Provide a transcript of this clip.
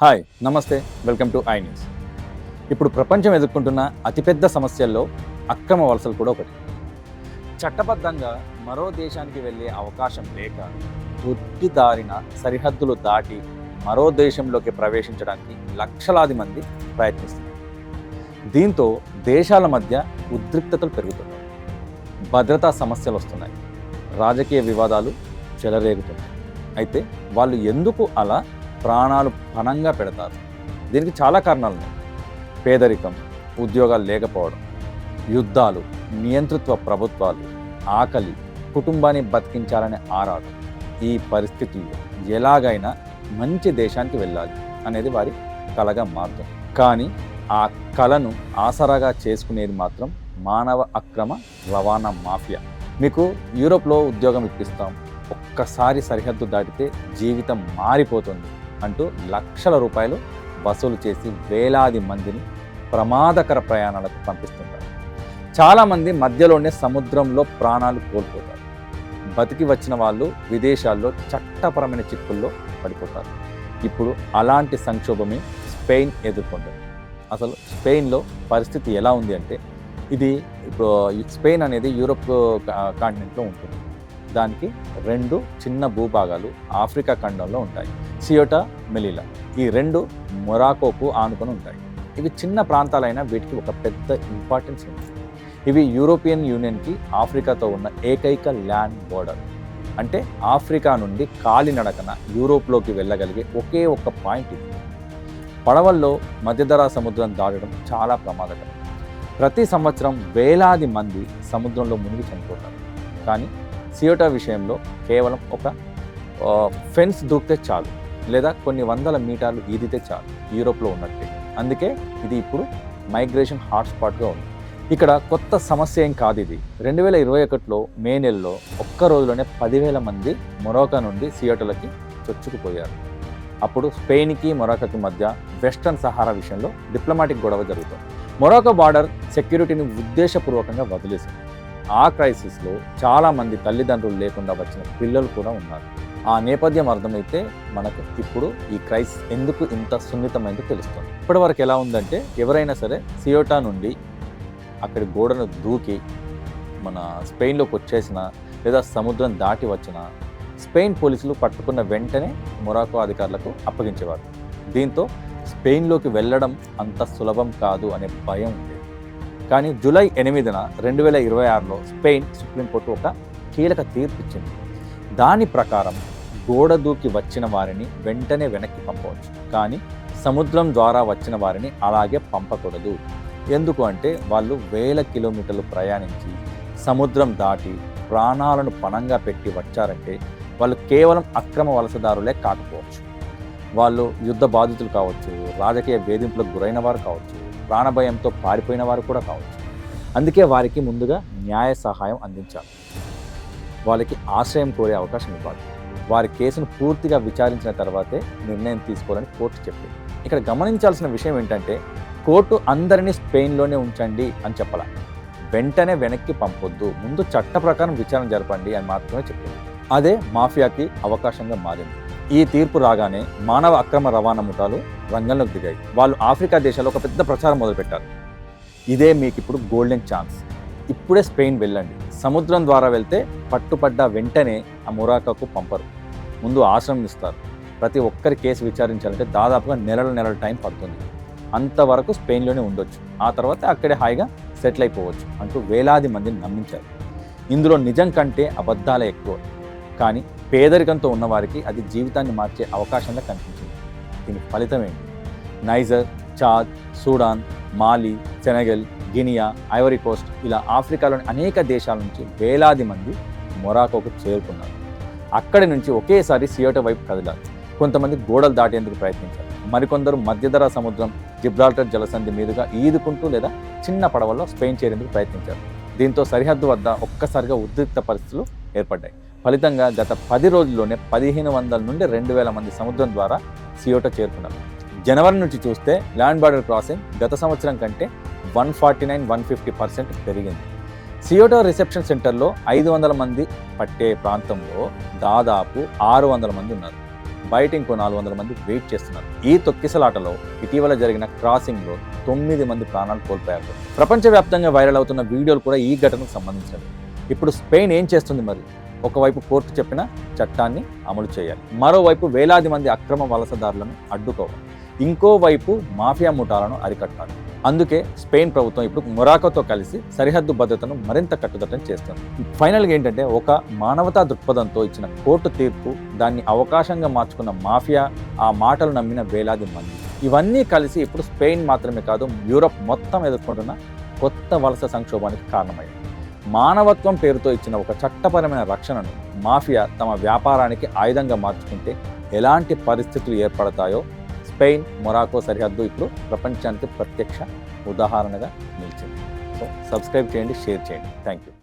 Hi నమస్తే, welcome to I news. ఇప్పుడు ప్రపంచం ఎదుర్కొంటున్న అతిపెద్ద సమస్యల్లో అక్రమ వలసలు కూడా ఒకటి. చట్టబద్ధంగా మరో దేశానికి వెళ్ళే అవకాశం లేక దారిన సరిహద్దులు దాటి మరో దేశంలోకి ప్రవేశించడానికి లక్షలాది మంది ప్రయత్నిస్తున్నారు. దీంతో దేశాల మధ్య ఉద్రిక్తతలు పెరుగుతున్నాయి, భద్రతా సమస్యలు వస్తున్నాయి, రాజకీయ వివాదాలు చెలరేగుతున్నాయి. అయితే వాళ్ళు ఎందుకు అలా ప్రాణాలు పణంగా పెడతారు? దీనికి చాలా కారణాలు ఉన్నాయి. పేదరికం, ఉద్యోగాలు లేకపోవడం, యుద్ధాలు, నియంతృత్వ ప్రభుత్వాలు, ఆకలి, కుటుంబాన్ని బతికించాలనే ఆరాటం. ఈ పరిస్థితుల్లో ఎలాగైనా మంచి దేశానికి వెళ్ళాలి అనేది వారి కలగా మారుతుంది. కానీ ఆ కలను ఆసరాగా చేసుకునేది మాత్రం మానవ అక్రమ రవాణా మాఫియా. మీకు యూరోప్లో ఉద్యోగం ఇప్పిస్తాం, ఒక్కసారి సరిహద్దు దాటితే జీవితం మారిపోతుంది అంటూ లక్షల రూపాయలు వసూలు చేసి వేలాది మందిని ప్రమాదకర ప్రయాణాలకు పంపిస్తుంటారు. చాలామంది మధ్యలోనే సముద్రంలో ప్రాణాలు కోల్పోతారు. బతికి వచ్చిన వాళ్ళు విదేశాల్లో చట్టపరమైన చిక్కుల్లో పడిపోతారు. ఇప్పుడు అలాంటి సంక్షోభమే స్పెయిన్ ఎదుర్కొంటుంది. అసలు స్పెయిన్లో పరిస్థితి ఎలా ఉంది అంటే, ఇది ఇప్పుడు స్పెయిన్ అనేది యూరోప్ కాంటినెంట్లో ఉంటుంది. దానికి రెండు చిన్న భూభాగాలు ఆఫ్రికా ఖండంలో ఉంటాయి, సియోటా, మెలిలా. ఈ రెండు మొరాకోకు ఆనుకొని ఉంటాయి. ఇవి చిన్న ప్రాంతాలైనా వీటికి ఒక పెద్ద ఇంపార్టెన్స్ ఉంది. ఇవి యూరోపియన్ యూనియన్కి ఆఫ్రికాతో ఉన్న ఏకైక ల్యాండ్ బోర్డర్. అంటే ఆఫ్రికా నుండి కాలినడకన యూరోప్లోకి వెళ్ళగలిగే ఒకే ఒక్క పాయింట్ ఇది. పడవల్లో మధ్యధరా సముద్రం దాటడం చాలా ప్రమాదకరం. ప్రతి సంవత్సరం వేలాది మంది సముద్రంలో మునిగి చనిపోతారు. కానీ సియోటా విషయంలో కేవలం ఒక ఫెన్స్ దూకితే చాలు, లేదా కొన్ని వందల మీటర్లు ఈదితే చాలు యూరోప్లో ఉన్నట్టే. అందుకే ఇది ఇప్పుడు మైగ్రేషన్ హాట్స్పాట్గా ఉంది. ఇక్కడ కొత్త సమస్య ఏం కాదు ఇది. 2021లో మే నెలలో ఒక్క రోజులోనే 10,000 మంది మొరాకో నుండి సియోటాలకి చొచ్చుకుపోయారు. అప్పుడు స్పెయిన్కి మొరాకోకి మధ్య వెస్టర్న్ సహారా విషయంలో డిప్లొమాటిక్ గొడవ జరుగుతుంది. మొరాకో బార్డర్ సెక్యూరిటీని ఉద్దేశపూర్వకంగా వదిలేసింది. ఆ క్రైసిస్లో చాలామంది తల్లిదండ్రులు లేకుండా వచ్చిన పిల్లలు కూడా ఉన్నారు. ఆ నేపథ్యం అర్థమైతే మనకు ఇప్పుడు ఈ క్రైసిస్ ఎందుకు ఇంత సున్నితమైందో తెలుస్తుంది. ఇప్పటివరకు ఎలా ఉందంటే, ఎవరైనా సరే సియోటా నుండి అక్కడి గోడను దూకి మన స్పెయిన్లోకి వచ్చేసిన, లేదా సముద్రం దాటి వచ్చిన స్పెయిన్ పోలీసులు పట్టుకున్న వెంటనే మొరాకో అధికారులకు అప్పగించేవారు. దీంతో స్పెయిన్లోకి వెళ్ళడం అంత సులభం కాదు అనే భయం ఉండేది. కానీ జూలై 8న 2026లో స్పెయిన్ సుప్రీంకోర్టు ఒక కీలక తీర్పు ఇచ్చింది. దాని ప్రకారం గోడ దూకి వచ్చిన వారిని వెంటనే వెనక్కి పంపవచ్చు, కానీ సముద్రం ద్వారా వచ్చిన వారిని అలాగే పంపకూడదు. ఎందుకు అంటే, వాళ్ళు వేల కిలోమీటర్లు ప్రయాణించి సముద్రం దాటి ప్రాణాలను పణంగా పెట్టి వచ్చారంటే వాళ్ళు కేవలం అక్రమ వలసదారులే కాకపోవచ్చు. వాళ్ళు యుద్ధ బాధితులు కావచ్చు, రాజకీయ వేధింపులకు గురైన వారు కావచ్చు, ప్రాణభయంతో పారిపోయిన వారు కూడా కావచ్చు. అందుకే వారికి ముందుగా న్యాయ సహాయం అందించాలి, వాళ్ళకి ఆశ్రయం కోరే అవకాశం ఇవ్వాలి. వారి కేసును పూర్తిగా విచారించిన తర్వాతే నిర్ణయం తీసుకోవాలని కోర్టు చెప్పింది. ఇక్కడ గమనించాల్సిన విషయం ఏంటంటే, కోర్టు అందరినీ స్పెయిన్లోనే ఉంచండి అని చెప్పాల, వెంటనే వెనక్కి పంపొద్దు, ముందు చట్ట ప్రకారం విచారణ జరపండి అని మాత్రమే చెప్పింది. అదే మాఫియాకి అవకాశంగా మారింది. ఈ తీర్పు రాగానే మానవ అక్రమ రవాణా ముఠాలు రంగంలోకి దిగాయి. వాళ్ళు ఆఫ్రికా దేశాల్లో ఒక పెద్ద ప్రచారం మొదలుపెట్టారు. ఇదే మీకు ఇప్పుడు గోల్డెన్ ఛాన్స్, ఇప్పుడే స్పెయిన్ వెళ్ళండి. సముద్రం ద్వారా వెళ్తే పట్టుపడ్డ వెంటనే ఆ మొరాకోకు పంపరు, ముందు ఆశ్రమం ఇస్తారు. ప్రతి ఒక్కరి కేసు విచారించాలంటే దాదాపుగా నెలల టైం పడుతుంది. అంతవరకు స్పెయిన్లోనే ఉండొచ్చు, ఆ తర్వాత అక్కడే హాయిగా సెటిల్ అయిపోవచ్చు అంటూ వేలాది మందిని నమ్మించారు. ఇందులో నిజం కంటే అబద్ధాలే ఎక్కువ. కానీ పేదరికంతో ఉన్నవారికి అది జీవితాన్ని మార్చే అవకాశంగా కనిపించింది. దీని ఫలితం ఏంటి? నైజర్, చాద్, సూడాన్, మాలి, సెనెగల్, గినియా, ఐవరీ కోస్ట్, ఇలా ఆఫ్రికాలోని అనేక దేశాల నుంచి వేలాది మంది మొరాకోకు చేరుకున్నారు. అక్కడి నుంచి ఒకేసారి సియోటా వైపు కదిలారు. కొంతమంది గోడలు దాటేందుకు ప్రయత్నించారు, మరికొందరు మధ్యధరా సముద్రం, జిబ్రాల్టర్ జలసంధి మీదుగా ఈదుకుంటూ లేదా చిన్న పడవల్లో స్పెయిన్ చేరేందుకు ప్రయత్నించారు. దీంతో సరిహద్దు వద్ద ఒక్కసారిగా ఉద్రిక్త పరిస్థితులు ఏర్పడ్డాయి. ఫలితంగా గత 10 రోజుల్లోనే 1,500 నుండి 2,000 మంది సముద్రం ద్వారా సియోటా చేరుకున్నారు. జనవరి నుంచి చూస్తే ల్యాండ్ బార్డర్ క్రాసింగ్ గత సంవత్సరం కంటే 149-150% పెరిగింది. సియోటా రిసెప్షన్ సెంటర్లో 500 మంది పట్టే ప్రాంతంలో దాదాపు 600 మంది ఉన్నారు. బయట ఇంకో 400 మంది వెయిట్ చేస్తున్నారు. ఈ తొక్కిసలాటలో ఇటీవల జరిగిన క్రాసింగ్లో 9 మంది ప్రాణాలు కోల్పోయారు. ప్రపంచవ్యాప్తంగా వైరల్ అవుతున్న వీడియోలు కూడా ఈ ఘటనకు సంబంధించినవి. ఇప్పుడు స్పెయిన్ ఏం చేస్తుంది మరి? ఒకవైపు కోర్టు చెప్పిన చట్టాన్ని అమలు చేయాలి, మరోవైపు వేలాది మంది అక్రమ వలసదారులను అడ్డుకోవాలి, ఇంకోవైపు మాఫియా ముఠాలను అరికట్టాలి. అందుకే స్పెయిన్ ప్రభుత్వం ఇప్పుడు మొరాకోతో కలిసి సరిహద్దు భద్రతను మరింత కట్టుదిట్టం చేస్తుంది. ఫైనల్గా ఏంటంటే, ఒక మానవతా దృక్పథంతో ఇచ్చిన కోర్టు తీర్పు, దాన్ని అవకాశంగా మార్చుకున్న మాఫియా, ఆ మాటలు నమ్మిన వేలాది మంది, ఇవన్నీ కలిసి ఇప్పుడు స్పెయిన్ మాత్రమే కాదు, యూరప్ మొత్తం ఎదుర్కొంటున్న కొత్త వలస సంక్షోభానికి కారణమయ్యాయి. మానవత్వం పేరుతో ఇచ్చిన ఒక చట్టపరమైన రక్షణను మాఫియా తమ వ్యాపారానికి ఆయుధంగా మార్చుకుంటే ఎలాంటి పరిస్థితులు ఏర్పడతాయో స్పెయిన్ మొరాకో సరిహద్దు ఇప్పుడు ప్రపంచానికి ప్రత్యక్ష ఉదాహరణగా నిలిచింది. సో సబ్స్క్రైబ్ చేయండి, షేర్ చేయండి. Thank you.